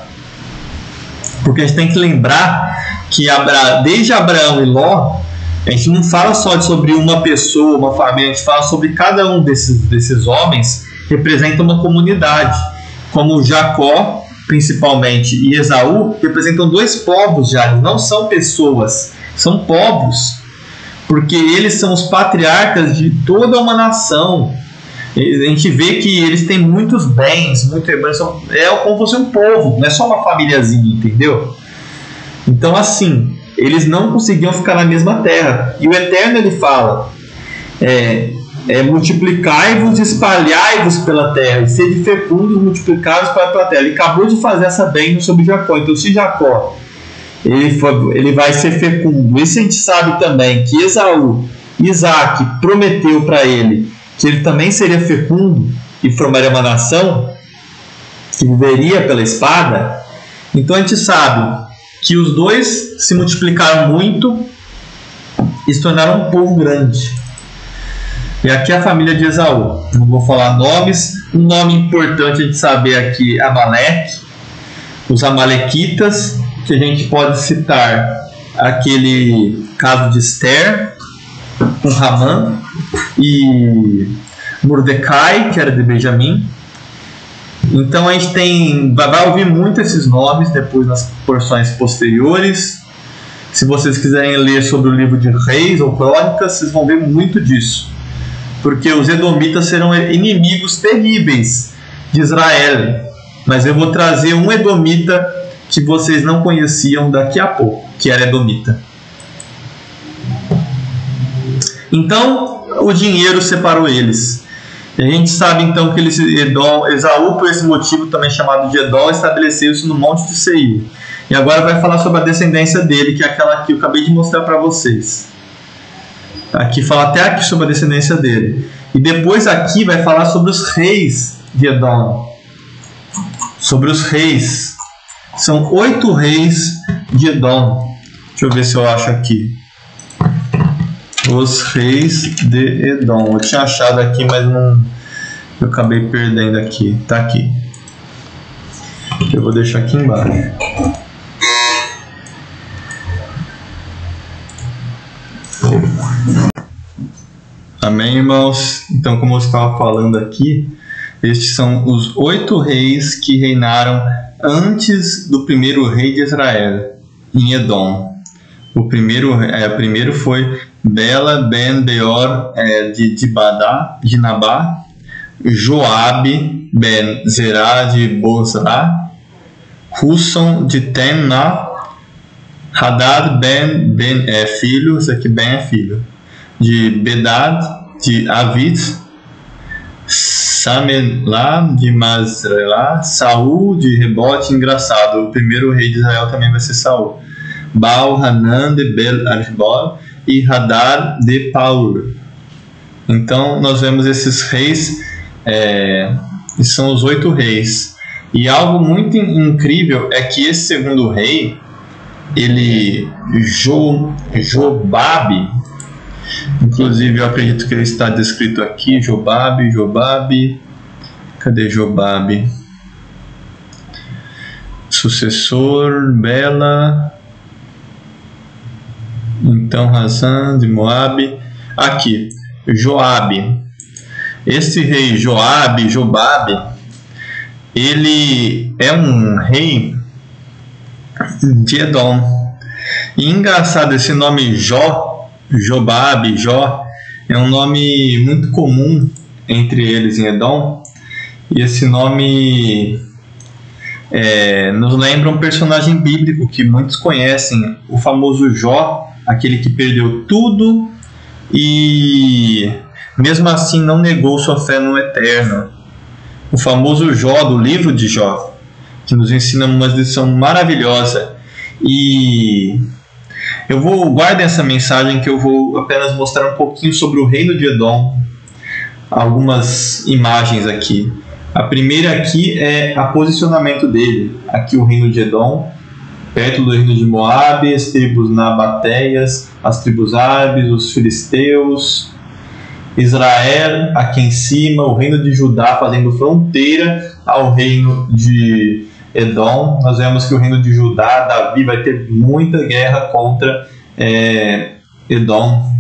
Porque a gente tem que lembrar que desde Abraão e Ló, a gente não fala só sobre uma pessoa, uma família, a gente fala sobre cada um desses homens, representa uma comunidade, como Jacó, principalmente, e Esaú, representam dois povos já, eles não são pessoas, são povos, porque eles são os patriarcas de toda uma nação. A gente vê que eles têm muitos bens, muito rebanho, é como se fosse um povo, não é só uma famíliazinha, entendeu? Então assim, eles não conseguiam ficar na mesma terra, e o Eterno ele fala, multiplicai-vos e espalhai-vos pela terra, e sede fecundos, multiplicai-vos pela terra. Ele acabou de fazer essa bênção sobre Jacó. Então se Jacó ele vai ser fecundo, e se a gente sabe também que Esaú, Isaac prometeu para ele que ele também seria fecundo e formaria uma nação que viveria pela espada, então a gente sabe que os dois se multiplicaram muito e se tornaram um povo grande. E aqui a família de Esaú, não vou falar nomes, um nome importante a gente saber aqui, Amaleque, os amalequitas, que a gente pode citar aquele caso de Esther com Ramã, e Mordecai, que era de Benjamim. Então a gente vai ouvir muito esses nomes depois nas porções posteriores. Se vocês quiserem ler sobre o livro de Reis ou Crônicas, vocês vão ver muito disso, porque os edomitas serão inimigos terríveis de Israel. Mas eu vou trazer um edomita que vocês não conheciam daqui a pouco, que era edomita. Então o dinheiro separou eles. A gente sabe então que Esaú, por esse motivo também chamado de Edom, estabeleceu-se no Monte de Seir. E agora vai falar sobre a descendência dele, que é aquela que eu acabei de mostrar para vocês. Aqui fala até aqui sobre a descendência dele. E depois aqui vai falar sobre os reis de Edom. Sobre os reis. São 8 reis de Edom. Deixa eu ver se eu acho aqui. Os reis de Edom. Eu tinha achado aqui, mas Eu acabei perdendo aqui. Tá aqui. Eu vou deixar aqui embaixo. Amém, irmãos? Então, como eu estava falando aqui, estes são os 8 reis que reinaram antes do primeiro rei de Israel, em Edom. O primeiro foi Bela ben Beor de Nabá, Joabe ben Zerá de Bozrá, Husson de Temná, Hadad ben filho, esse aqui Ben é filho, de Bedad de Avit, Samelá de Masrelá, Saul de Rebote. Engraçado, o primeiro rei de Israel também vai ser Saul. Baal-Hanan de Bel-Arbol e Hadar de Paur. Então nós vemos esses reis, são os 8 reis. E algo muito incrível é que esse segundo rei, Jobabe, inclusive eu acredito que ele está descrito aqui, Jobabe, cadê Jobabe? Sucessor, Bela, então Razan de Moabe, aqui, Joabe. Esse rei Jobabe, ele é um rei de Edom. E engraçado, esse nome Jobabe, é um nome muito comum entre eles em Edom. E esse nome nos lembra um personagem bíblico que muitos conhecem, o famoso Jó, aquele que perdeu tudo e mesmo assim não negou sua fé no Eterno. O famoso Jó, do livro de Jó, que nos ensina uma lição maravilhosa. E guardem essa mensagem, que eu vou apenas mostrar um pouquinho sobre o reino de Edom, algumas imagens aqui. A primeira aqui é o posicionamento dele. Aqui o reino de Edom, perto do reino de Moabe, as tribos nabateias, as tribos árabes, os filisteus, Israel aqui em cima, o reino de Judá fazendo fronteira ao reino de Edom. Nós vemos que o reino de Judá, Davi vai ter muita guerra contra Edom.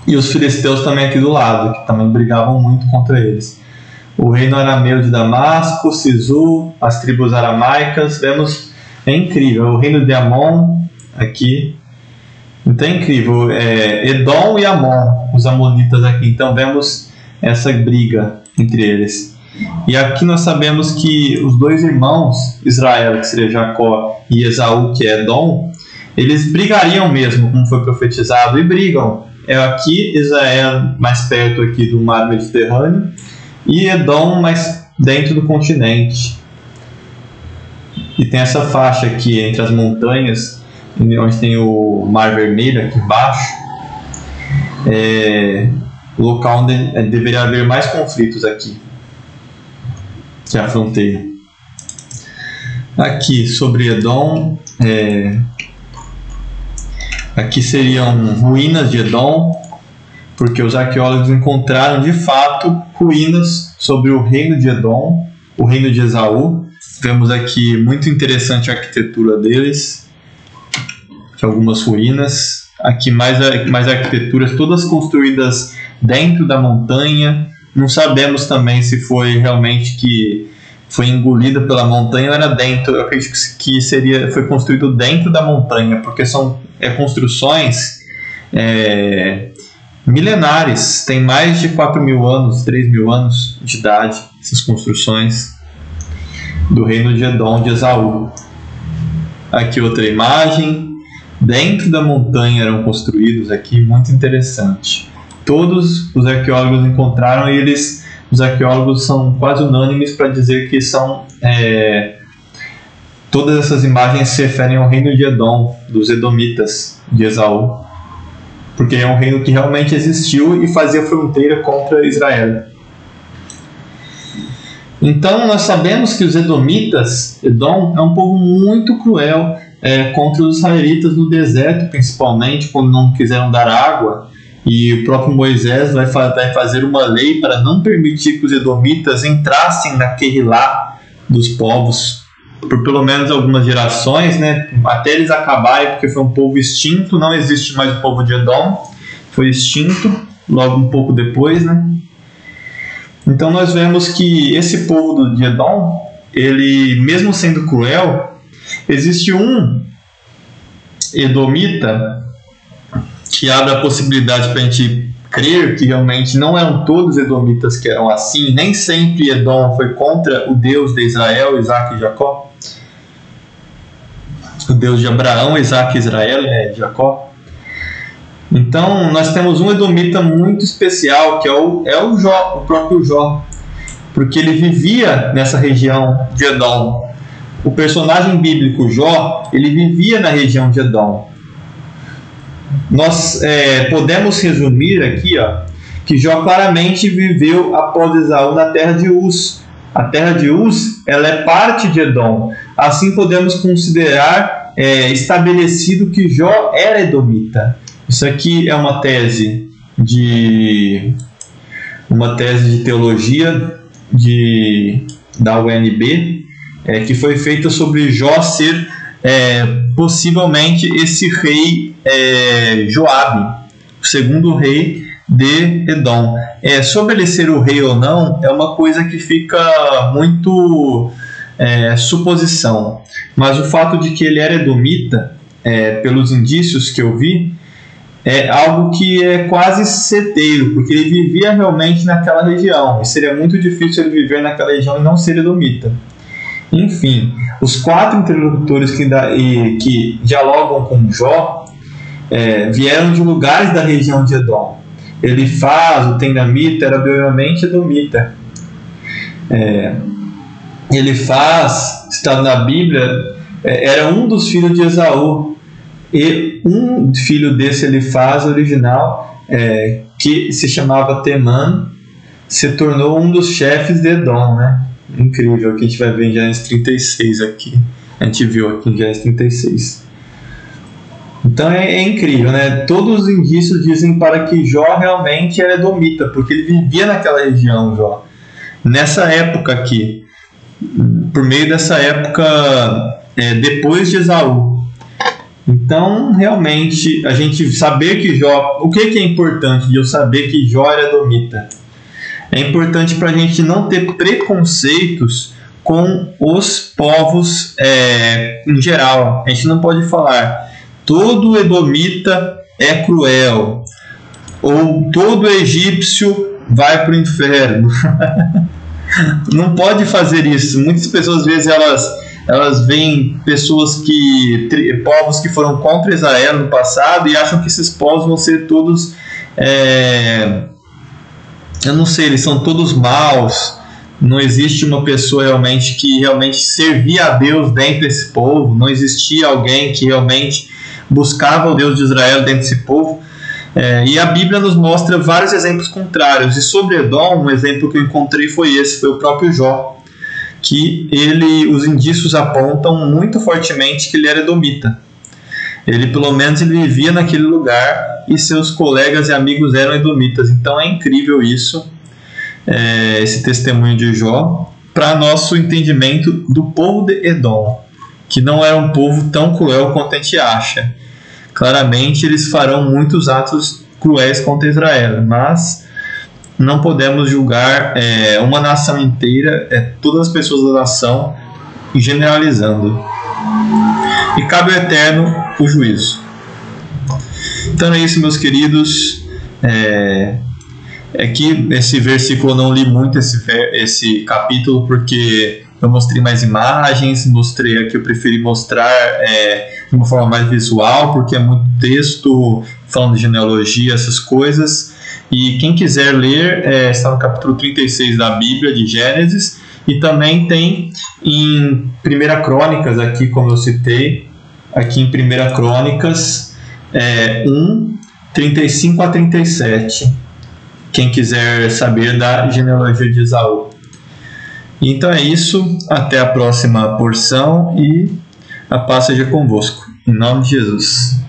E os filisteus também aqui do lado, que também brigavam muito contra eles. O reino arameu de Damasco, Sisu, as tribos aramaicas, vemos, é incrível. O reino de Amon aqui, então é incrível, Edom e Amon, os amonitas aqui. Então vemos essa briga entre eles. E aqui nós sabemos que os 2 irmãos, Israel, que seria Jacó, e Esaú, que é Edom, eles brigariam mesmo, como foi profetizado, e brigam. É aqui Israel mais perto aqui do mar Mediterrâneo e Edom mais dentro do continente. E tem essa faixa aqui entre as montanhas, onde tem o Mar Vermelho aqui embaixo, o local onde deveria haver mais conflitos aqui, que é a fronteira. Aqui sobre Edom, aqui seriam ruínas de Edom, porque os arqueólogos encontraram de fato ruínas sobre o reino de Edom, o reino de Esaú. Vemos aqui muito interessante a arquitetura deles, que algumas ruínas. Aqui mais arquiteturas, todas construídas dentro da montanha. Não sabemos também se foi realmente que foi engolida pela montanha ou era dentro. Eu acredito que foi construído dentro da montanha, porque são construções milenares, tem mais de 4.000 anos, 3.000 anos de idade, essas construções do reino de Edom, de Esaú. Aqui outra imagem, dentro da montanha eram construídos aqui, muito interessante. Todos os arqueólogos encontraram e os arqueólogos são quase unânimes para dizer que são todas essas imagens se referem ao reino de Edom, dos edomitas de Esaú, porque é um reino que realmente existiu e fazia fronteira contra Israel. Então nós sabemos que os edomitas, Edom, é um povo muito cruel contra os israelitas no deserto, principalmente quando não quiseram dar água. e o próprio Moisés vai fazer uma lei para não permitir que os edomitas entrassem na Querilá dos povos por pelo menos algumas gerações, né, até eles acabarem, porque foi um povo extinto. Não existe mais o povo de Edom, foi extinto logo um pouco depois, né? Então nós vemos que esse povo de Edom, ele, mesmo sendo cruel, existe um edomita que abre a possibilidade para a gente crer que realmente não eram todos edomitas que eram assim. Nem sempre Edom foi contra o Deus de Israel, Isaac e Jacó. O Deus de Abraão, Isaac e Israel, Jacó. Então nós temos um edomita muito especial, que é o Jó, o próprio Jó, porque ele vivia nessa região de Edom. O personagem bíblico Jó, ele vivia na região de Edom. Nós podemos resumir aqui, que Jó claramente viveu após Esaú na terra de Uz. A terra de Uz, ela é parte de Edom. Assim podemos considerar estabelecido que Jó era edomita. Isso aqui é uma tese de teologia da UNB, que foi feita sobre Jó ser possivelmente esse rei Joabe, o segundo rei de Edom. Sobre ele ser o rei ou não é uma coisa que fica muito suposição, mas o fato de que ele era edomita, pelos indícios que eu vi, é algo que é quase certeiro, porque ele vivia realmente naquela região, e seria muito difícil ele viver naquela região e não ser edomita. Enfim, os 4 interlocutores que dialogam com Jó vieram de lugares da região de Edom. Elifaz, o Tenamita, era obviamente edomita. Elifaz, citado na Bíblia, era um dos filhos de Esaú. E um filho desse Elifaz original, que se chamava Temã, se tornou um dos chefes de Edom, né? Incrível, que a gente vai ver em Gênesis 36 aqui. A gente viu aqui em Gênesis 36. Então é incrível, né? Todos os indícios dizem para que Jó realmente era edomita, porque ele vivia naquela região, Jó. Nessa época aqui, por meio dessa época depois de Esaú. Então, realmente, a gente saber que Jó... O que é importante de eu saber que Jó era edomita? É importante para a gente não ter preconceitos com os povos em geral. A gente não pode falar todo edomita é cruel, ou todo egípcio vai para o inferno. Não pode fazer isso. Muitas pessoas, às vezes, elas veem povos que foram contra Israel no passado e acham que esses povos vão ser todos... eu não sei, eles são todos maus. Não existe uma pessoa que realmente servia a Deus dentro desse povo. Não existia alguém que realmente buscava o Deus de Israel dentro desse povo. E a Bíblia nos mostra vários exemplos contrários. E sobre Edom, um exemplo que eu encontrei foi o próprio Jó, que os indícios apontam muito fortemente que ele era edomita. Ele, pelo menos, ele vivia naquele lugar e seus colegas e amigos eram edomitas. Então é incrível isso, esse testemunho de Jó, para nosso entendimento do povo de Edom, que não era um povo tão cruel quanto a gente acha. Claramente eles farão muitos atos cruéis contra Israel, mas não podemos julgar uma nação inteira, todas as pessoas da nação, generalizando. E cabe ao Eterno o juízo. Então é isso, meus queridos. Que esse versículo eu não li muito, esse capítulo, porque eu mostrei mais imagens, aqui eu preferi mostrar de uma forma mais visual, porque é muito texto falando de genealogia, essas coisas. E quem quiser ler, está no capítulo 36 da Bíblia, de Gênesis, e também tem em 1 Crônicas, aqui como eu citei, aqui em 1 Crônicas 1, 35 a 37, quem quiser saber da genealogia de Esaú. Então é isso, até a próxima porção e a paz seja convosco. Em nome de Jesus.